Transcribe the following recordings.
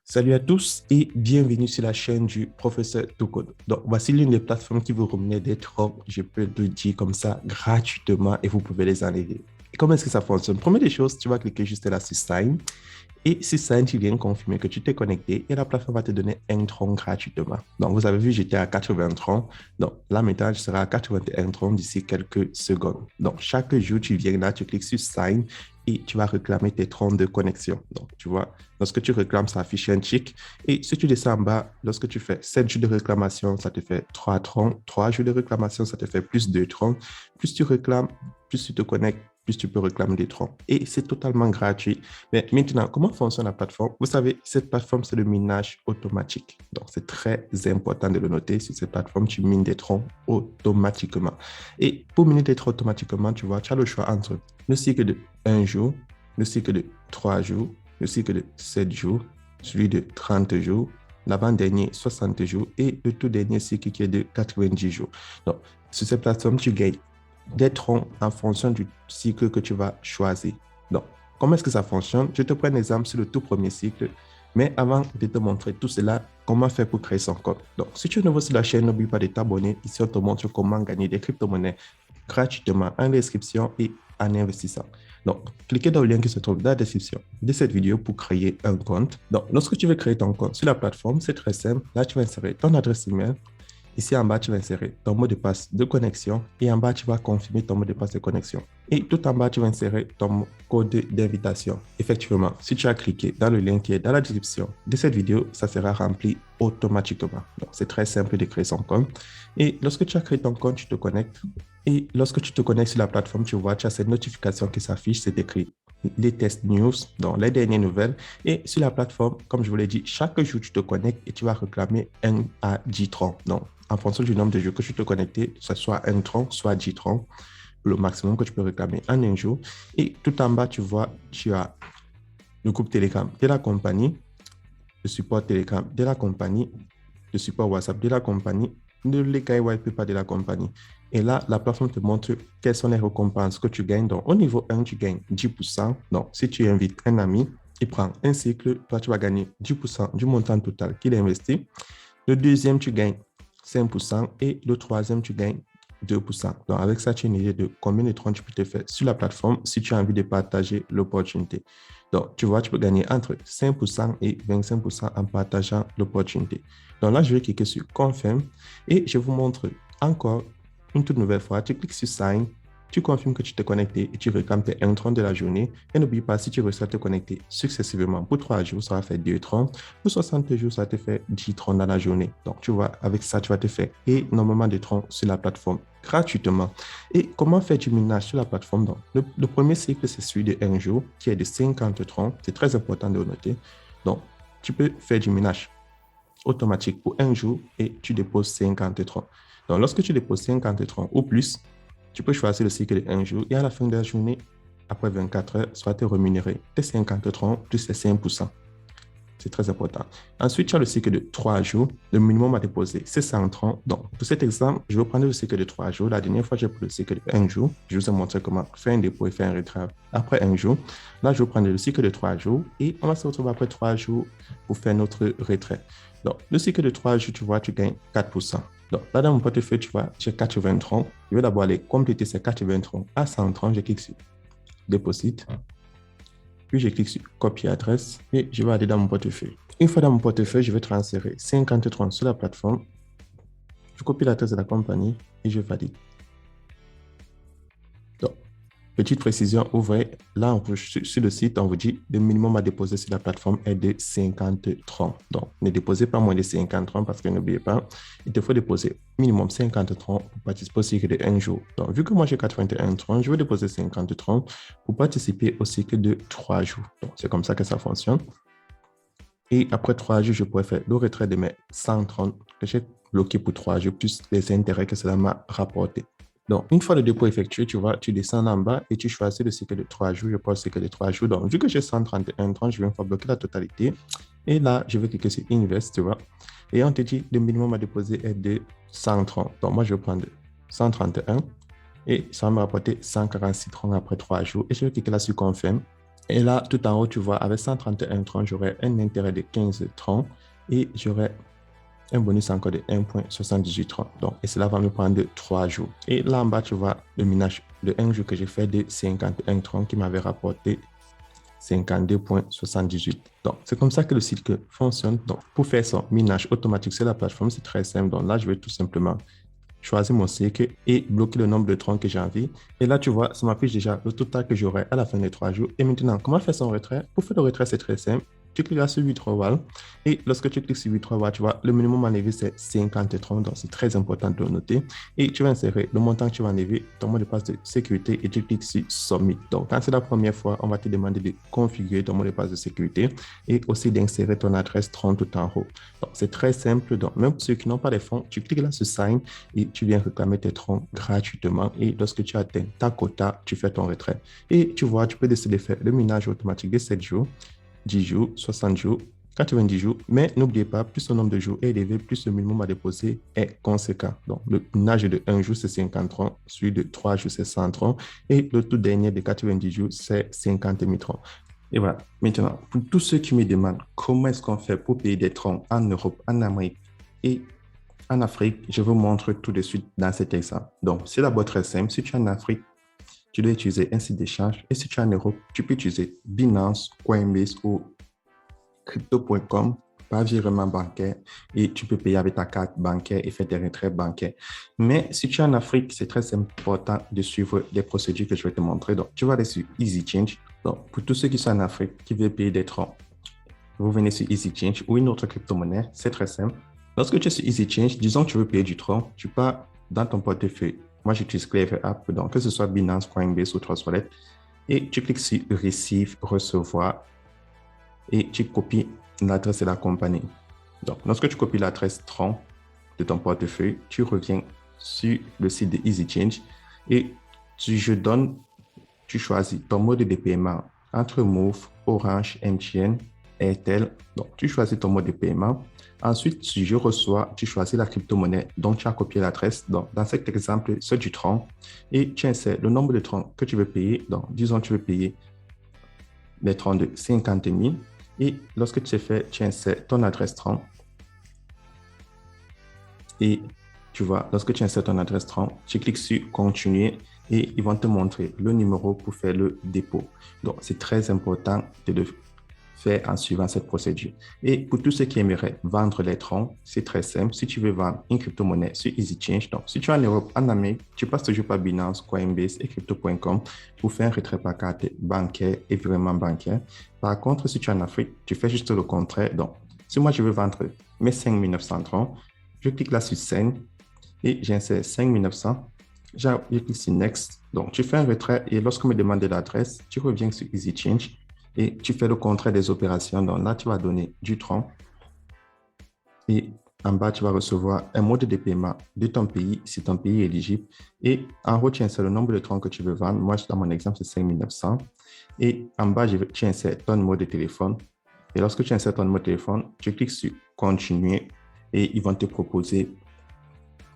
Salut à tous et bienvenue sur la chaîne du professeur Tokod. Donc, voici l'une des plateformes qui vous remet des drops, je peux le dire comme ça, gratuitement et vous pouvez les enlever. Et comment est-ce que ça fonctionne? Première des choses, tu vas cliquer juste là sur Sign et sur Sign, tu viens confirmer que tu t'es connecté et la plateforme va te donner un tron gratuitement. Donc, vous avez vu, j'étais à 80 troncs. Donc, là maintenant, je serai à 81 troncs d'ici quelques secondes. Donc, chaque jour, tu viens là, tu cliques sur Sign et tu vas réclamer tes troncs de connexion. Donc, tu vois, lorsque tu réclames, ça affiche un tick. Et si tu descends en bas, lorsque tu fais 7 jours de réclamation, ça te fait 3 troncs. 3 jours de réclamation, ça te fait plus 2 troncs. Plus tu réclames, plus tu te connectes, plus tu peux réclamer des troncs. Et c'est totalement gratuit. Mais maintenant, comment fonctionne la plateforme? Vous savez, cette plateforme, c'est le minage automatique. Donc, c'est très important de le noter. Sur cette plateforme, tu mines des troncs automatiquement. Et pour miner des troncs automatiquement, tu vois, tu as le choix entre le cycle de 1 jour, le cycle de 3 jours, le cycle de 7 jours, celui de 30 jours, l'avant-dernier 60 jours et le tout dernier cycle qui est de 90 jours. Donc, sur cette plateforme, tu gagnes des troncs en fonction du cycle que tu vas choisir. Donc, comment est-ce que ça fonctionne? Je te prends un exemple sur le tout premier cycle, mais avant de te montrer tout cela, comment faire pour créer son compte. Donc, si tu es nouveau sur la chaîne, n'oublie pas de t'abonner. Ici, on te montre comment gagner des crypto-monnaies gratuitement en description et en investissant. Donc, cliquez dans le lien qui se trouve dans la description de cette vidéo pour créer un compte. Donc, lorsque tu veux créer ton compte sur la plateforme, c'est très simple. Là, tu vas insérer ton adresse email. Ici, en bas, tu vas insérer ton mot de passe de connexion et en bas, tu vas confirmer ton mot de passe de connexion. Et tout en bas, tu vas insérer ton code d'invitation. Effectivement, si tu as cliqué dans le lien qui est dans la description de cette vidéo, ça sera rempli automatiquement. Donc, c'est très simple de créer son compte. Et lorsque tu as créé ton compte, tu te connectes. Et lorsque tu te connectes sur la plateforme, tu vois, tu as cette notification qui s'affiche, c'est écrit les test news, donc les dernières nouvelles. Et sur la plateforme, comme je vous l'ai dit, chaque jour, tu te connectes et tu vas réclamer 1 à 10 troncs. Donc, en fonction du nombre de jours que tu te connectes, que ce soit un tronc, soit 10 troncs, le maximum que tu peux réclamer en un jour. Et tout en bas, tu vois, tu as le groupe Telegram de la compagnie, le support Telegram de la compagnie, le support WhatsApp de la compagnie, le Legai White Paper de la compagnie. Et là, la plateforme te montre quelles sont les récompenses que tu gagnes. Donc, au niveau 1, tu gagnes 10%. Donc, si tu invites un ami, il prend un cycle, toi, tu vas gagner 10% du montant total qu'il a investi. Le deuxième, tu gagnes 5% et le troisième, tu gagnes 2%. Donc, avec ça, tu as une idée de combien de troncs tu peux te faire sur la plateforme si tu as envie de partager l'opportunité. Donc, tu vois, tu peux gagner entre 5% et 25% en partageant l'opportunité. Donc là, je vais cliquer sur Confirm et je vous montre encore une toute nouvelle fois. Tu cliques sur Sign, tu confirmes que tu t'es connecté et tu réclames tes 1 tronc de la journée. Et n'oublie pas, si tu réussis à te connecter successivement pour 3 jours, ça va faire 2 troncs. Pour 60 jours, ça te fait 10 troncs dans la journée. Donc, tu vois, avec ça, tu vas te faire énormément de troncs sur la plateforme gratuitement. Et comment faire du minage sur la plateforme? Donc, le premier cycle, c'est celui de 1 jour qui est de 50 troncs. C'est très important de le noter. Donc, tu peux faire du minage automatique pour 1 jour et tu déposes 50 troncs. Donc, lorsque tu déposes 50 troncs ou plus, tu peux choisir le cycle de 1 jour et à la fin de la journée, après 24 heures, soit te rémunérer tes 50 troncs plus les 5%. C'est très important. Ensuite, tu as le cycle de 3 jours. Le minimum à déposer, c'est 100 troncs. Donc, pour cet exemple, je vais prendre le cycle de 3 jours. La dernière fois, j'ai pris le cycle de 1 jour. Je vous ai montré comment faire un dépôt et faire un retrait après 1 jour. Là, je vais prendre le cycle de 3 jours et on va se retrouver après 3 jours pour faire notre retrait. Donc, le cycle de 3 jours, tu vois, tu gagnes 4%. Donc, là, dans mon portefeuille, tu vois, j'ai 80 troncs. Je vais d'abord aller compléter ces 80 troncs à 100 troncs. Je clique sur Déposit. Puis, je clique sur Copier adresse et je vais aller dans mon portefeuille. Une fois dans mon portefeuille, je vais transférer 50 troncs sur la plateforme. Je copie l'adresse de la compagnie et je valide. Donc, petite précision, ouvrez. Là, sur le site, on vous dit le minimum à déposer sur la plateforme est de 50 troncs. Donc, ne déposez pas moins de 50 troncs parce que n'oubliez pas, il te faut déposer minimum 50 troncs pour participer au cycle de 1 jour. Donc, vu que moi j'ai 81 troncs, je vais déposer 50 troncs pour participer au cycle de 3 jours. Donc, c'est comme ça que ça fonctionne. Et après 3 jours, je pourrais faire le retrait de mes 130 que j'ai bloqué pour 3 jours, plus les intérêts que cela m'a rapporté. Donc, une fois le dépôt effectué, tu vois, tu descends en bas et tu choisis le cycle de 3 jours. Je prends le cycle de 3 jours. Donc, vu que j'ai 131 30, je vais une fois bloquer la totalité. Et là, je vais cliquer sur Invest, tu vois. Et on te dit le minimum à déposer est de 130. Donc, moi, je vais prendre 131 et ça va me rapporter 146 troncs après 3 jours. Et je vais cliquer là sur Confirm. Et là, tout en haut, tu vois, avec 131 troncs, j'aurai un intérêt de 15 troncs et j'aurai un bonus encore de 1,78 troncs. Donc, et cela va me prendre 3 jours. Et là en bas, tu vois le minage de 1 jour que j'ai fait de 51 troncs qui m'avait rapporté 52,78. Donc, c'est comme ça que le site fonctionne. Donc, pour faire son minage automatique sur la plateforme, c'est très simple. Donc, là, je vais tout simplement choisir mon cycle et bloquer le nombre de troncs que j'ai envie. Et là, tu vois, ça m'affiche déjà le total que j'aurai à la fin des 3 jours. Et maintenant, comment faire son retrait? Pour faire le retrait, c'est très simple. Tu cliques là sur 8 wall et lorsque tu cliques sur 8 wall, tu vois, le minimum enlevé, c'est 50 troncs. Donc, c'est très important de le noter. Et tu vas insérer le montant que tu vas enlever, ton mot de passe de sécurité et tu cliques sur Submit. Donc, quand c'est la première fois, on va te demander de configurer ton mot de passe de sécurité et aussi d'insérer ton adresse tronc tout en haut. Donc, c'est très simple. Donc, même pour ceux qui n'ont pas les fonds, tu cliques là sur Sign et tu viens réclamer tes troncs gratuitement. Et lorsque tu atteins ta quota, tu fais ton retrait. Et tu vois, tu peux décider de faire le minage automatique de 7 jours, 10 jours, 60 jours, 90 jours. Mais n'oubliez pas, plus le nombre de jours est élevé, plus le minimum à déposer est conséquent. Donc, le minage de 1 jour, c'est 50 troncs. Celui de 3 jours, c'est 100 troncs. Et le tout dernier de 90 jours, c'est 50 000 troncs. Et voilà. Maintenant, pour tous ceux qui me demandent comment est-ce qu'on fait pour payer des troncs en Europe, en Amérique et en Afrique, je vous montre tout de suite dans cet exemple. Donc, c'est d'abord très simple. Si tu es en Afrique, tu dois utiliser un site d'échange. Et si tu es en Europe, tu peux utiliser Binance, Coinbase ou Crypto.com par virement bancaire et tu peux payer avec ta carte bancaire et faire des retraits bancaires. Mais si tu es en Afrique, c'est très important de suivre les procédures que je vais te montrer. Donc, tu vas aller sur EasyChange. Donc, pour tous ceux qui sont en Afrique, qui veulent payer des troncs, vous venez sur EasyChange ou une autre crypto-monnaie. C'est très simple. Lorsque tu es sur EasyChange, disons que tu veux payer du tronc, tu pars dans ton portefeuille. Moi, j'utilise Clever App, donc que ce soit Binance, Coinbase ou Trust Wallet, et tu cliques sur Receive, recevoir, et tu copies l'adresse de la compagnie. Donc, lorsque tu copies l'adresse tronc de ton portefeuille, tu reviens sur le site de EasyChange et tu choisis ton mode de paiement entre Move, Orange, MTN, Airtel. Donc, tu choisis ton mode de paiement. Ensuite, si je reçois, tu choisis la crypto-monnaie dont tu as copié l'adresse. Donc, dans cet exemple, c'est du tronc. Et tu insères le nombre de troncs que tu veux payer. Donc, disons, tu veux payer les troncs de 50 000. Et lorsque tu fais, tu insères ton adresse tronc. Et tu vois, lorsque tu insères ton adresse tronc, tu cliques sur Continuer et ils vont te montrer le numéro pour faire le dépôt. Donc, c'est très important de le faire en suivant cette procédure. Et pour tous ceux qui aimeraient vendre les troncs, c'est très simple. Si tu veux vendre une crypto-monnaie sur EasyChange, donc si tu es en Europe, en Amérique, tu passes toujours par Binance, Coinbase et Crypto.com pour faire un retrait par carte bancaire et virement bancaire. Par contre, si tu es en Afrique, tu fais juste le contraire. Donc, si moi je veux vendre mes 5 900 troncs, je clique là sur Send et j'insère 5 900. Je clique sur Next. Donc, tu fais un retrait et lorsqu'on me demande l'adresse, tu reviens sur EasyChange et tu fais le contraire des opérations. Donc là, tu vas donner du tronc et en bas, tu vas recevoir un mode de paiement de ton pays, si ton pays est éligible. Et en haut, tu insères le nombre de troncs que tu veux vendre. Moi, dans mon exemple, c'est 5 900. Et en bas, tu insères ton numéro de téléphone. Et lorsque tu insères ton numéro de téléphone, tu cliques sur Continuer et ils vont te proposer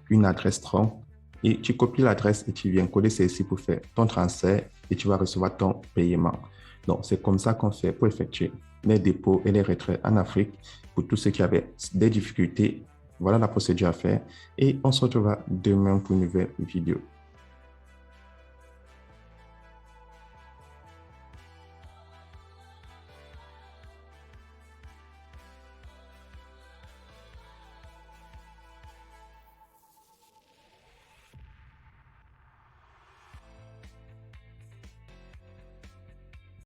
une adresse tronc. Et tu copies l'adresse et tu viens coller celle-ci pour faire ton transfert et tu vas recevoir ton paiement. Donc, c'est comme ça qu'on fait pour effectuer les dépôts et les retraits en Afrique. Pour tous ceux qui avaient des difficultés, voilà la procédure à faire. Et on se retrouvera demain pour une nouvelle vidéo.